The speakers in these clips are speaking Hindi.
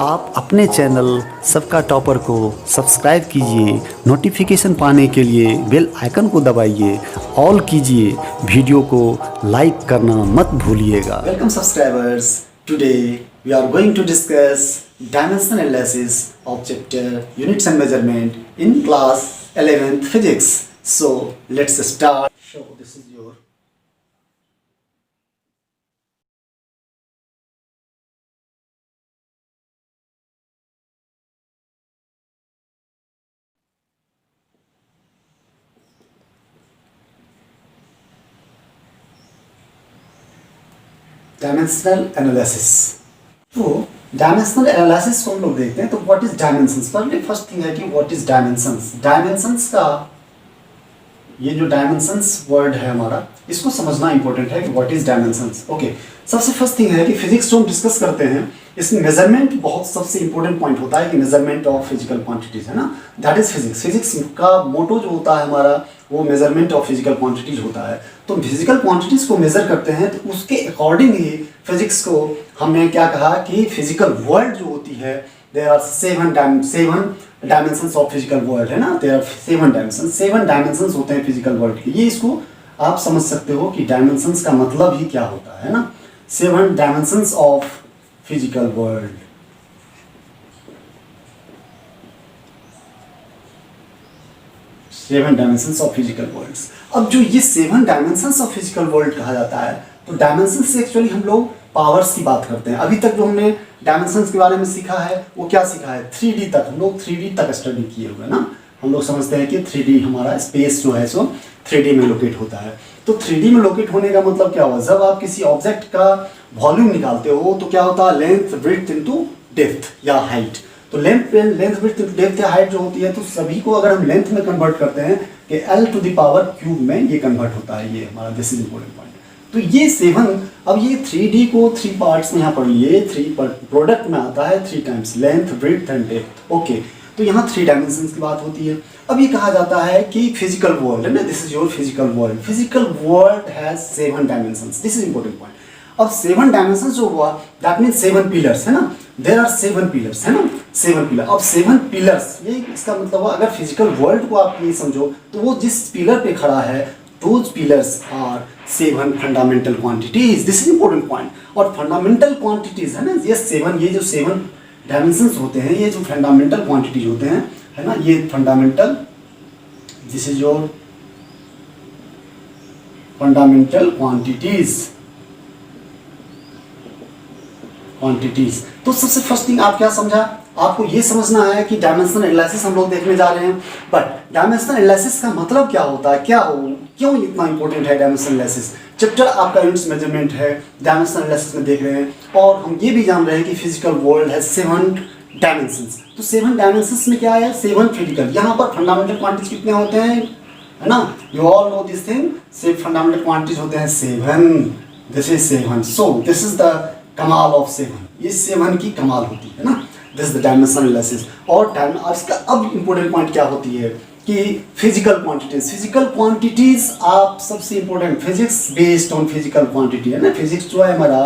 आप अपने चैनल सबका टॉपर को सब्सक्राइब कीजिए, नोटिफिकेशन पाने के लिए बेल आइकन को दबाइए, ऑल कीजिए, वीडियो को लाइक करना मत भूलिएगा। Welcome subscribers, today we are going to discuss dimensional analysis of chapter units and measurement in class 11th physics. So let's start. So this is your dimensional analysis. तो डायमेंशनल एनालिसिस को हम लोग देखते हैं। तो व्हाट इज डायमेंशंस, पहले फर्स्ट थिंग है कि व्हाट इज डायमेंशंस। डायमेंशंस का ये जो डायमेंशंस वर्ड है हमारा, इसको समझना इंपॉर्टेंट है कि व्हाट इज डायमेंशंस। ओके, सबसे फर्स्ट थिंग है कि फिजिक्स जो हम डिस्कस करते हैं इसमें मेजरमेंट बहुत सबसे इंपॉर्टेंट पॉइंट होता है कि मेजरमेंट ऑफ फिजिकल क्वांटिटीज है ना, दैट इज फिजिक्स। फिजिक्स का मोटो जो होता है हमारा वो मेजरमेंट ऑफ फिजिकल क्वांटिटीज होता है। तो फिजिकल क्वांटिटीज को मेजर करते हैं तो उसके अकॉर्डिंग ही फिजिक्स को हमने क्या कहा कि फिजिकल वर्ल्ड जो होती है, there are seven dimensions of physical world है ना, देयर आर सेवन डायमेंशंस होते हैं फिजिकल वर्ल्ड के। ये इसको आप समझ सकते हो कि डायमेंशंस का मतलब ही क्या होता है ना, 7 dimensions of physical world. Seven dimensions of physical worlds. अब जो ये 7 डायमेंशंस ऑफ फिजिकल वर्ल्ड कहा जाता है, तो डायमेंशंस से एक्चुअली हम लोग पावर्स की बात करते हैं। अभी तक जो हमने डायमेंशंस के बारे में सीखा है वो क्या सीखा है, 3D तक। हम लोग 3D तक स्टडी किए हुए ना, हम लोग समझते हैं कि 3D हमारा स्पेस जो है सो 3D में लोकेट होता है। तो 3D में लोकेट होने का मतलब क्या हुआ, जब आप किसी ऑब्जेक्ट का वॉल्यूम निकालते हो तो क्या होता है, लेंथ ब्रेड्थ इनटू डेप्थ या हाइट। तो लेंथ ब्रेड्थ इनटू डेप्थ या हाइट जो होती है, तो सभी को अगर हम लेंथ में कन्वर्ट करते हैं कि L to the power cube में ये कन्वर्ट होता है। ये हमारा दिस इज इंपॉर्टेंट पॉइंट। तो ये 7, अब ये 3D को 3 पार्ट्स में यहाँ पर ये 3 प्रोडक्ट में आता है 3 times, length breadth and depth. Okay, तो यहाँ 3 डायमेंशंस की बात होती है। अब ये कहा जाता है कि फिजिकल वर्ल्ड है ना, this is your physical world. Physical world has 7 dimensions, this is important point. अब 7 डायमेंशंस जो हुआ, दैट मीन्स 7 पिलर्स है ना, देयर आर 7 पिलर्स है ना, 7 पिलर। अब 7 पिलर्स, ये इसका मतलब हुआ अगर फिजिकल वर्ल्ड को आप ये समझो तो वो जिस पिलर पे खड़ा है, those pillars are 7 fundamental quantities. This is important point. और फंडामेंटल क्वांटिटीज है ना, ये 7, ये जो 7 डायमेंशंस होते हैं, ये जो फंडामेंटल क्वांटिटीज होते हैं है ना, ये fundamental, this is your fundamental quantities. तो सबसे फर्स्ट थिंग आप क्या समझा, आपको ये समझना है कि डायमेंशनल एनालिसिस हम लोग देखने जा रहे हैं। बट डायमेंशनल एनालिसिस का मतलब क्या होता है, क्यों इतना इंपॉर्टेंट है डायमेंशनल एनालिसिस। चैप्टर आपका यूनिट्स मेजरमेंट है, डायमेंशनल एनालिसिस में देख रहे हैं, और हम ये भी जान रहे हैं कि फिजिकल वर्ल्ड है 7 डायमेंशंस। तो 7 डायमेंशंस में क्या है, 7 फिजिकल। यहाँ पर फंडामेंटल क्वांटिटीज कितने होते हैं है ना, you all know this thing, 7 fundamental quantities होते हैं 7। This is 7। So this is the कमाल ऑफ 7, ये 7 की कमाल होती है ना, this is the dimensional analysis. और इसका अब इंपॉर्टेंट पॉइंट क्या होती है कि फिजिकल क्वांटिटीज आप सबसे important, physics based on physical quantity है ना। फिजिक्स जो है हमारा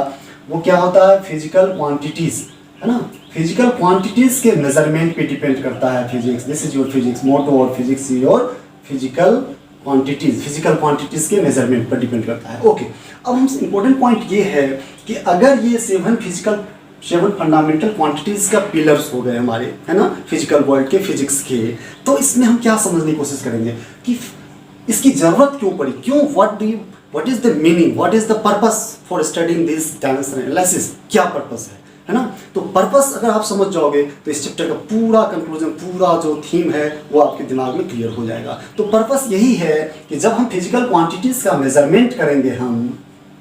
वो क्या होता है, फिजिकल क्वांटिटीज है ना, फिजिकल क्वांटिटीज के मेजरमेंट पे डिपेंड करता है physics. This is your physics motto, और फिजिक्स योर फिजिकल क्वांटिटीज के मेजरमेंट पर डिपेंड करता है। ओके, अब हम इंपॉर्टेंट पॉइंट ये है कि अगर ये 7 फंडामेंटल क्वांटिटीज का पिलर्स हो गए हमारे है ना, फिजिकल वर्ल्ड के, फिजिक्स के, तो इसमें हम क्या समझने की कोशिश करेंगे कि इसकी जरूरत क्यों पड़ी, क्यों, what is the meaning, what is the purpose for studying this dimensional analysis, क्या पर्पस है ना। तो पर्पस अगर आप समझ जाओगे तो इस चैप्टर का पूरा कंक्लूजन, पूरा जो थीम है वो आपके दिमाग में क्लियर हो जाएगा। तो पर्पस यही है कि जब हम फिजिकल क्वांटिटीज का मेजरमेंट करेंगे,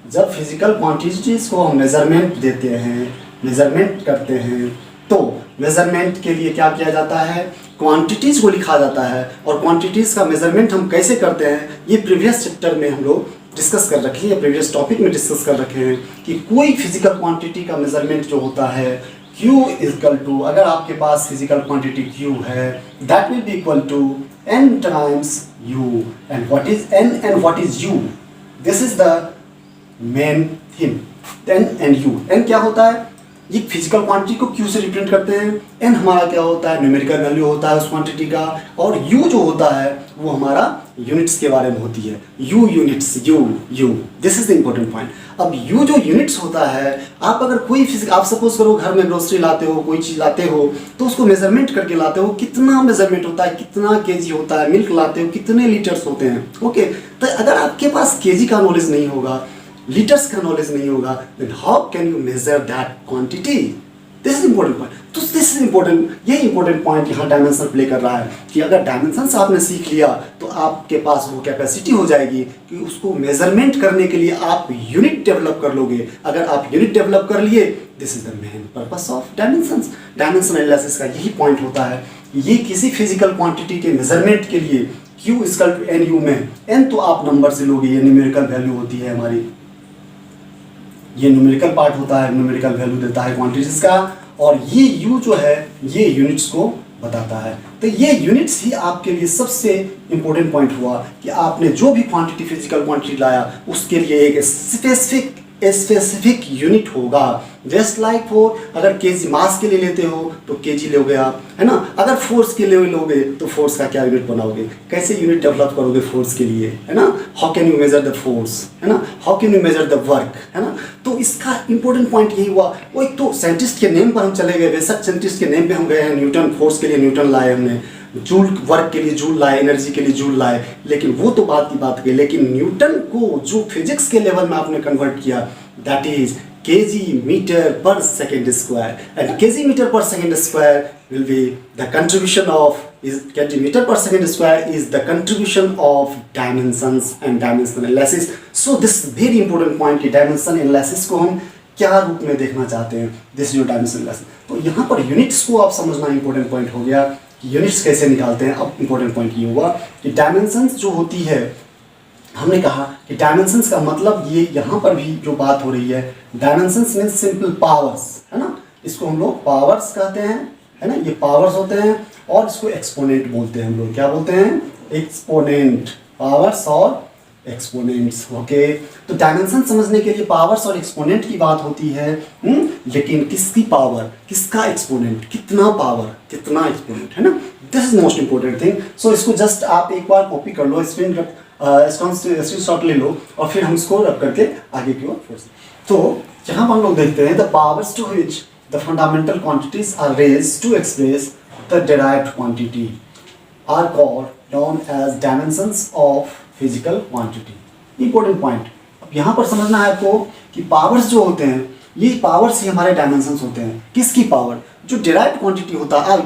जब फिजिकल क्वांटिटीज को हम मेजरमेंट देते हैं, मेजरमेंट करते हैं, तो मेजरमेंट के लिए क्या किया जाता है, क्वांटिटीज को लिखा जाता है। और क्वांटिटीज का मेजरमेंट हम कैसे करते हैं, ये प्रीवियस चैप्टर में हम लोग डिस्कस कर रखे हैं, प्रीवियस टॉपिक में डिस्कस कर रखे हैं कि कोई फिजिकल क्वांटिटी का मेजरमेंट जो होता है, Q इक्वल टू, अगर आपके पास फिजिकल क्वांटिटी Q है, that will be equal to n times U। And what is n and what is U, this is the main theme. n and U। n क्या होता है, ये फिजिकल क्वांटिटी को क्यू से रिप्रेजेंट करते हैं, एन हमारा क्या होता है, न्यूमेरिकल वैल्यू होता है उस क्वांटिटी का, और यू जो होता है वो हमारा यूनिट्स के बारे में होती है, you units, you this is the important point. अब यू जो यूनिट्स होता है, आप अगर कोई आप सपोज करो घर में ग्रोसरी लाते हो, कोई चीज़ लाते हो तो उसको मेजरमेंट करके लाते हो, कितना मेजरमेंट होता है, कितना केजी होता है, मिल्क लाते हो कितने लीटर्स होते हैं, ओके। तो अगर आपके पास केजी का नॉलेज नहीं होगा, लीटर्स का नॉलेज नहीं होगा, then how can you measure that quantity? This is important point. तो दिस इज इंपॉर्टेंट, ये इंपॉर्टेंट पॉइंट यहाँ डायमेंशन प्ले कर रहा है कि अगर डायमेंशंस आपने सीख लिया तो आपके पास वो कैपेसिटी हो जाएगी कि उसको मेजरमेंट करने के लिए आप यूनिट डेवलप कर लोगे। अगर आप यूनिट डेवलप कर लिए, this is the main purpose of dimensions. Dimension analysis का यही पॉइंट होता है, ये किसी फिजिकल क्वांटिटी के मेजरमेंट के लिए Q equal to N U में, एन तो आप नंबर से लोगे, ये न्यूमेरिकल वैल्यू होती है हमारी, ये न्यूमेरिकल पार्ट होता है, न्यूमेरिकल वैल्यू देता है क्वांटिटीज का, और ये यू जो है ये यूनिट्स को बताता है। तो ये यूनिट्स ही आपके लिए सबसे इंपॉर्टेंट पॉइंट हुआ कि आपने जो भी क्वांटिटी फिजिकल क्वांटिटी लाया उसके लिए एक स्पेसिफिक यूनिट होगा। जस्ट लाइक फॉर, अगर केजी मास के लिए लेते हो तो केजी लोगे आप, है ना। अगर फोर्स के लिए लोगे तो फोर्स का क्या यूनिट बनाओगे, कैसे यूनिट डेवलप करोगे फोर्स के लिए, है ना। How can you measure the force, है ना, how can you measure the work, है ना। तो इसका इंपॉर्टेंट पॉइंट यही हुआ। वो एक तो साइंटिस्ट के नेम पर हम चले गए, बेशक साइंटिस्ट के नेम पे हम गए हैं, न्यूटन, फोर्स के लिए न्यूटन लाए हमने, जूल वर्क के लिए जूल लाए, एनर्जी के लिए जूल लाए, लेकिन वो तो बात की बात गई। लेकिन न्यूटन को जो फिजिक्स के लेवल में आपने कन्वर्ट किया, that is kg meter per second square, and kg meter per second square will be the contribution of, is kg meter per second square is the contribution of dimensions and dimension analysis. So this very important point कि dimension analysis को हम क्या रूप में देखना चाहते हैं, this is your dimension analysis। तो यहाँ पर यूनिट्स को आप समझना इंपॉर्टेंट पॉइंट हो गया कि यूनिट्स कैसे निकालते हैं। अब इंपॉर्टेंट पॉइंट ये हुआ कि डायमेंशंस जो होती है, हमने कहा कि डायमेंशंस का मतलब ये यहाँ पर भी जो बात हो रही है, डायमेंशंस मीन्स सिंपल पावर्स, है ना। इसको हम लोग पावर्स कहते हैं, है ना, ये पावर्स होते हैं, और इसको एक्सपोनेंट बोलते हैं हम लोग, क्या बोलते हैं, एक्सपोनेंट, पावर्स और एक्सपोनेंट्स, ओके। तो डायमेंशन समझने के लिए पावर्स और एक्सपोनेंट की बात होती है, लेकिन किसकी पावर, किसका एक्सपोनेंट, कितना पावर, कितना एक्सपोनेंट, है ना। This is most important thing. So इसको जस्ट आप एक बार कॉपी कर लो, स्क्रीनशॉट ले लो, और फिर हम इसको रख करके आगे की ओर फोर्स। तो यहाँ पर हम लोग देखते हैं the powers to which the fundamental quantities are raised to express the derived quantity are called known as dimensions of physical quantity. Important point अब यहाँ पर समझना है आपको कि पावर्स जो होते हैं, ये पावर्स ही हमारे डायमेंशंस होते हैं। किसकी पावर, जो डिराइव्ड क्वांटिटी होता है,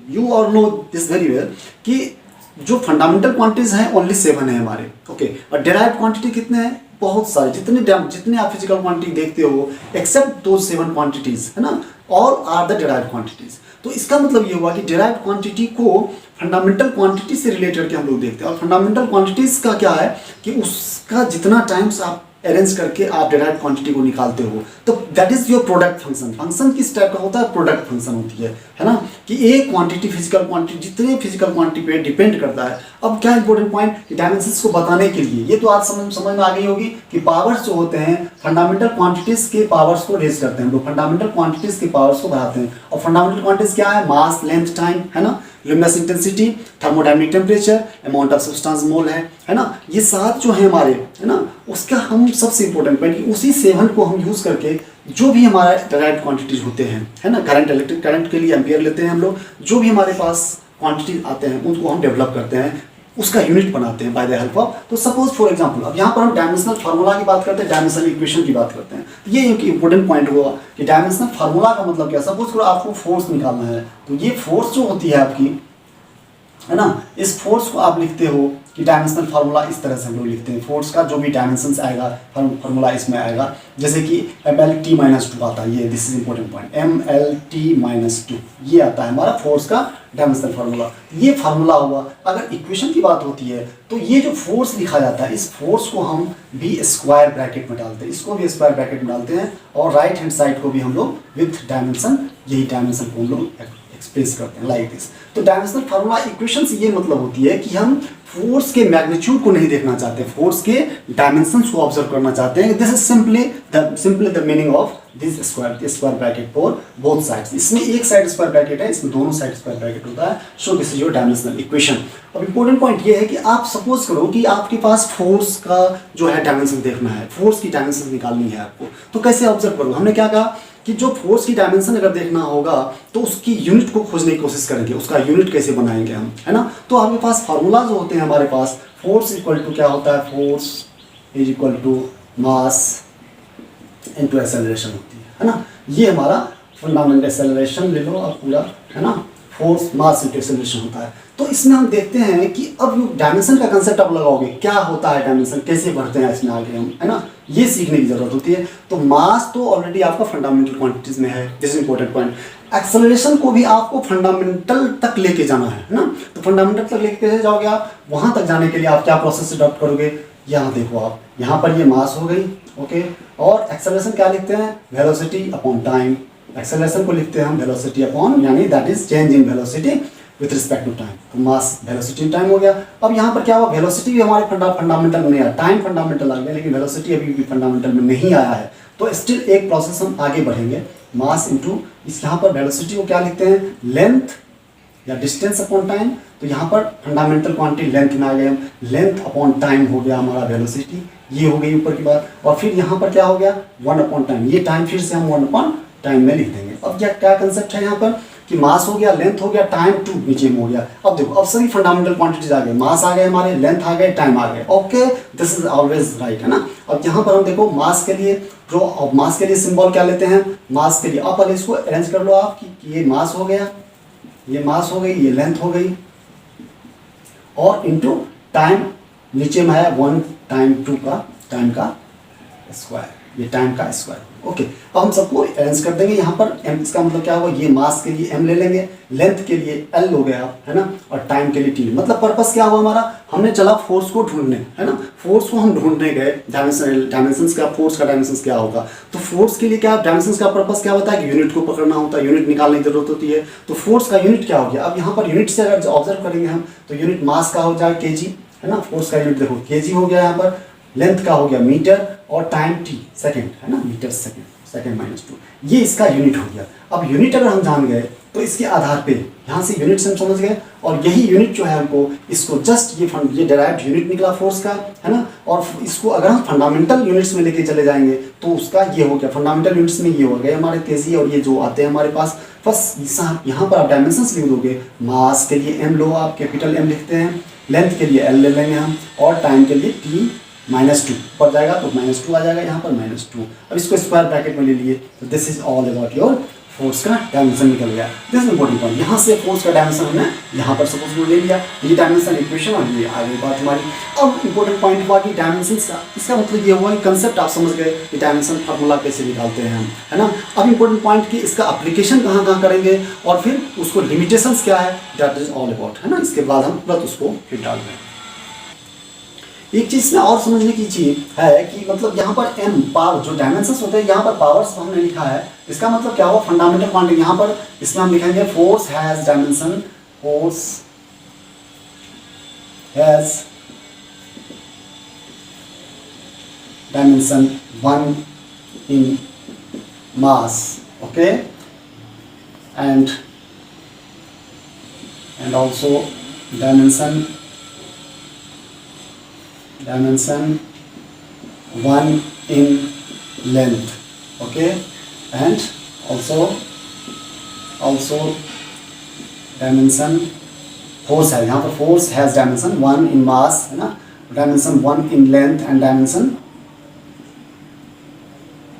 यू और नो दिस वेरी वेल कि जो फंडामेंटल क्वांटिटीज हैं ओनली 7 है हमारे, ओके। और डिराइव्ड क्वांटिटी कितने हैं, बहुत सारे, जितने आप फिजिकल क्वांटिटी देखते हो एक्सेप्ट दो 7 क्वांटिटीज, है ना, all are the derived quantities. तो इसका मतलब ये हुआ कि डिराइव्ड क्वांटिटी को फंडामेंटल क्वांटिटी से रिलेट करके हम लोग देखते हैं। और फंडामेंटल क्वांटिटीज का क्या है कि उसका जितना टाइम्स आप अरेंज करके आप डिराइव्ड क्वांटिटी को निकालते हो, तो that is your product function. Function किस टाइप का होता है, प्रोडक्ट फंक्शन होती है ना, कि एक क्वांटिटी फिजिकल क्वांटिटी जितने फिजिकल क्वांटिटी पे डिपेंड करता है। अब क्या इंपॉर्टेंट पॉइंट कि डायमेंशंस को बताने के लिए, ये तो आज समझ में आ गई होगी कि पावर्स जो होते हैं फंडामेंटल क्वांटिटीज के पावर्स को रेज करते हैं, हम लोग फंडामेंटल क्वांटिटीज के पावर्स को बढ़ाते हैं। और फंडामेंटल क्वांटिटीज क्या है, मास, लेंथ, टाइम, है ना, luminous intensity, thermodynamic temperature, amount of substance mole है ना, ये 7 जो है हमारे, है ना, उसका हम सबसे इंपॉर्टेंट पॉइंट कि उसी 7 को हम यूज़ करके जो भी हमारा डायरेक्ट क्वांटिटीज होते हैं, है ना, करंट, इलेक्ट्रिक करंट के लिए एम्पियर लेते हैं हम लोग, जो भी हमारे पास क्वांटिटी आते हैं उनको हम डेवलप करते हैं, उसका यूनिट बनाते हैं बाय द हेल्प ऑफ। तो सपोज फॉर एग्जांपल अब यहाँ पर हम डायमेंशनल फार्मूला की बात करते हैं, डायमेंशनल इक्वेशन की बात करते हैं। तो ये एक इंपॉर्टेंट पॉइंट हुआ कि डायमेंशनल फार्मूला का मतलब क्या, सपोज करो आपको फोर्स निकालना है, तो ये फोर्स जो होती है आपकी, है ना, इस फोर्स को आप लिखते हो कि डायमेंशनल फार्मूला इस तरह से हम लोग लिखते हैं। फोर्स का जो भी डायमेंशंस आएगा फार्मूला इसमें आएगा, जैसे कि MLT-2 आता है, ये this is important point, MLT-2 ये आता है हमारा फोर्स का डायमेंशनल फार्मूला। ये फार्मूला हुआ। अगर इक्वेशन की बात होती है तो ये जो फोर्स लिखा जाता है, इस फोर्स को हम भी स्क्वायर ब्रैकेट में डालते हैं, इसको भी स्क्वायर ब्रैकेट में डालते हैं, और राइट हैंड साइड को भी हम लोग विथ डायमेंशन, यही डायमेंशन को हम लोग एक्सप्रेस करते हैं लाइक दिस। तो डायमेंशनल फार्मूला इक्वेशन से ये मतलब होती है कि हम फोर्स के मैग्नीट्यूड को नहीं देखना चाहते, फोर्स के डायमेंशंस को ऑब्जर्व करना चाहते हैं। This is simply the meaning of this square bracket for both sides. इसमें एक साइड स्क्वायर ब्रैकेट है, इसमें दोनों साइड स्क्वायर ब्रैकेट होता है। So this is your dimensional equation. अब इंपॉर्टेंट पॉइंट ये है कि आप सपोज करो कि आपके पास फोर्स का जो है डायमेंशन देखना है, फोर्स की डायमेंशन निकालनी है आपको, तो कैसे ऑब्जर्व करो? हमने क्या कहा कि जो फोर्स की डायमेंशन अगर देखना होगा तो उसकी यूनिट को खोजने की कोशिश करेंगे, उसका यूनिट कैसे बनाएंगे हम, है ना। तो आपके पास फार्मूला जो होते हैं हमारे पास, फोर्स इक्वल टू क्या होता है, force is equal to mass into acceleration होती है ना। ये हमारा फंडामेंटल एक्सेलरेशन ले लो आप पूरा, है ना, फोर्स मास इनटू एक्सेलरेशन होता है। तो इसमें हम देखते हैं कि अब डायमेंशन का कंसेप्ट आप लगाओगे, क्या होता है डायमेंशन, कैसे बढ़ते हैं इसमें आगे हम, है ना, ये सीखने की जरूरत होती है। तो मास तो ऑलरेडी आपका फंडामेंटल क्वांटिटीज में है, this is important point. Acceleration को भी आपको फंडामेंटल तक लेके जाना है ना। तो फंडामेंटल तक लेके कैसे जाओगे आप? वहां तक जाने के लिए आप क्या प्रोसेस अडॉप्ट करोगे? यहाँ देखो आप, यहाँ पर ये मास हो गई, ओके, और एक्सेलरेशन क्या लिखते हैं, वेलोसिटी अपॉन टाइम। एक्सेलरेशन को लिखते हैं हम वेलोसिटी अपॉन, यानी that is change in velocity with respect to time. तो मास वेलोसिटी टाइम हो गया। अब यहाँ पर क्या हुआ, वेलोसिटी भी हमारे फंडामेंटल में नहीं आया, टाइम फंडामेंटल आ गया, लेकिन वेलोसिटी अभी भी फंडामेंटल में नहीं आया है। तो स्टिल एक प्रोसेस हम आगे बढ़ेंगे, मास इंटू इस, यहाँ पर वेलोसिटी को क्या लिखते हैं, लेंथ या डिस्टेंस अपॉन टाइम। तो यहाँ पर फंडामेंटल क्वांटिटी लेंथ में आ गए हम, लेंथ अपॉन टाइम हो गया हमारा वेलोसिटी, ये हो गई ऊपर की बात। और फिर यहाँ पर क्या हो गया, 1 अपॉन टाइम, ये टाइम फिर से हम 1 अपॉन टाइम में लिख देंगे। अब क्या कंसेप्ट है यहाँ पर कि मास हो गया, लेंथ हो गया, टाइम टू नीचे में हो गया। अब देखो, अब सभी फंडामेंटल क्वांटिटीज आ गए, मास आ गए हमारे, लेंथ आ गए, टाइम आ गए, okay, this is always right, है ना। अब यहाँ पर हम देखो मास के लिए मास के लिए सिंबल क्या लेते हैं, मास के लिए आप पहले इसको अरेंज कर लो आप कि ये मास हो गया, ये मास हो गई, ये लेंथ हो गई, और इनटू टाइम नीचे में है 1 टाइम 2 का टाइम का स्क्वायर, ये टाइम का स्क्वायर, ओके। अब हम सबको अरेंज कर देंगे यहाँ पर। m इसका मतलब क्या होगा, ये मास के लिए m ले लेंगे, लेंथ के लिए l हो गया, है ना, और टाइम के लिए t। मतलब पर्पस क्या हुआ हमारा, हमने चला फोर्स को ढूंढने, है ना, फोर्स को हम ढूंढने गए, डायमेंशंस का, फोर्स का डायमेंशंस क्या होगा। तो फोर्स के लिए क्या, डायमेंशंस का पर्पस क्या होता है कि यूनिट को पकड़ना होता है, यूनिट निकालने की जरूरत होती है। तो फोर्स का यूनिट क्या हो गया, अब यहाँ पर यूनिट से अगर ऑब्जर्व करेंगे हम तो यूनिट मास का हो जाए kg, है ना, फोर्स का यूनिट देखो kg हो गया यहाँ पर, लेंथ का हो गया मीटर, और टाइम t सेकंड, है ना, मीटर सेकंड, सेकंड माइनस 2, ये इसका यूनिट हो गया। अब यूनिट अगर हम जान गए तो इसके आधार पे यहाँ से यूनिट से हम समझ गए, और यही यूनिट जो है हमको, इसको जस्ट ये डेराइव्ड यूनिट निकला फोर्स का, है ना। और इसको अगर हम फंडामेंटल यूनिट्स में लेके चले जाएंगे तो उसका ये हो गया, फंडामेंटल यूनिट्स में ये हो गए हमारे kg, और ये जो आते हैं हमारे पास, बस यहाँ पर आप डायमेंशंस लिख दोगे। मास के लिए m लो आप, कैपिटल M लिखते हैं, लेंथ के लिए l ले लेंगे हम, और टाइम के लिए t -2 ऊपर जाएगा तो -2 आ जाएगा, यहाँ पर -2। अब इसको स्क्वायर ब्रैकेट में ले लिए, तो this is all about your force का डायमेंशन निकल गया। दिस इंपॉर्टेंट पॉइंट, यहाँ से फोर्स का डायमेंशन हमने यहाँ पर सपोज ले लिया, ये डायमेंशन इक्वेशन, और ये आगे बात हमारी। अब इंपॉर्टेंट पॉइंट हुआ कि डायमेंशन का, इसका मतलब ये हुआ कि कंसेप्ट आप समझ गए कि डायमेंशन फार्मूला कैसे निकालते हैं हम, है ना। अब इंपॉर्टेंट पॉइंट कि इसका एप्लीकेशन कहाँ कहाँ करेंगे, और फिर उसको लिमिटेशंस क्या है, दैट इज ऑल अबाउट, है ना। इसके बाद हम तुरंत उसको फिर डाल दें। एक चीज में और समझने की चीज है कि मतलब यहाँ पर m पावर जो डायमेंशंस होते हैं, यहाँ पर पावर्स हमने लिखा है, इसका मतलब क्या हुआ, फंडामेंटल क्वांटिटी। यहाँ पर इसमें हम लिखेंगे force has dimension, force has dimension 1 in mass, okay, and also dimension 1 in length, okay, and also dimension force है, यहाँ पर force has dimension 1 in mass, है ना, dimension 1 in length, and dimension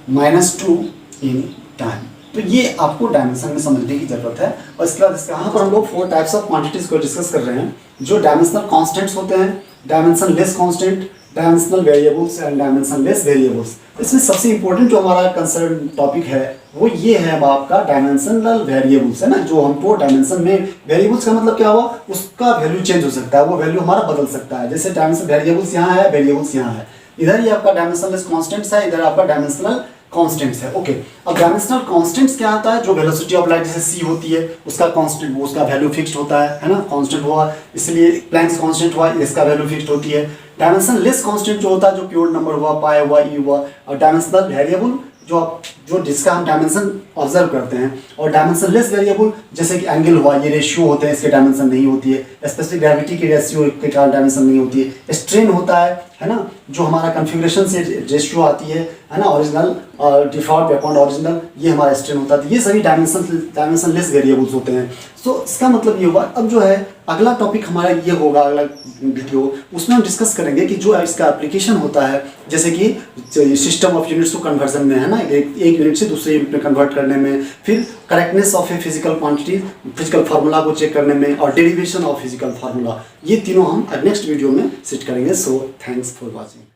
-2 in time। तो ये आपको डायमेंशन में समझने की जरूरत है। और इसके बाद यहाँ पर हम लोग 4 टाइप्स ऑफ क्वांटिटीज को डिस्कस कर रहे हैं, जो डायमेंशनल कांस्टेंट्स होते हैं, dimension less constant, dimensional variables and dimension less variables. इसमें सबसे इंपॉर्टेंट जो हमारा कंसर्न टॉपिक है वो ये है अब आपका डायमेंशनल वेरिएबल्स, है ना। जो हमको डायमेंशन में, वेरिएबल्स का मतलब क्या हुआ, उसका वैल्यू चेंज हो सकता है, वो वैल्यू हमारा बदल सकता है। जैसे डायमेंशन वेरिएबल्स यहाँ है, वेरिएबल्स यहाँ है, इधर ही आपका डायमेंशनलेस कांस्टेंट्स है, इधर आपका डायमेंशनल कांस्टेंट्स है। ओके, अब डायमेंशनल कांस्टेंट्स क्या आता है, जो वेलोसिटी ऑफ लाइट जैसे सी होती है उसका कांस्टेंट, उसका वैल्यू फिक्स्ड होता है ना, कांस्टेंट हुआ, इसलिए प्लैंक्स कांस्टेंट हुआ, इसका वैल्यू फिक्स्ड होती है। डायमेंशन लेस कांस्टेंट जो होता है, जो प्योर नंबर हुआ, पाई हुआ, ई हुआ, और डायमेंशनल वेरिएबल जो जिसका हम डायमेंशन ऑब्जर्व करते हैं, और डायमेंशन लेस वेरिएबल जैसे कि एंगल हुआ, ये रेशियो होते हैं, इसके डायमेंशन नहीं होती है, स्पेसिफिक ग्रेविटी की रेशियो के कारण डायमेंशन नहीं होती है। स्ट्रेन होता है ना, जो हमारा कन्फिग्रेशन से रेशियो आती है ना, ओरिजिनल और डिफॉल्ट अपॉन ओरिजिनल, ये हमारा स्ट्रेन होता है। ये सभी डायमेंशन लेस वेरिएबल्स होते हैं। सो इसका मतलब ये हुआ। अब जो है अगला टॉपिक हमारा ये होगा, अगला वीडियो, उसमें हम डिस्कस करेंगे कि जो इसका एप्लीकेशन होता है, जैसे कि system of units to conversion में है ना, एक यूनिट से दूसरे यूनिट में कन्वर्ट करने में, फिर correctness of a physical quantity, physical formula को चेक करने में, और डेरिवेशन ऑफ फिजिकल फार्मूला, ये तीनों हम नेक्स्ट वीडियो में सेट करेंगे। So thanks for watching.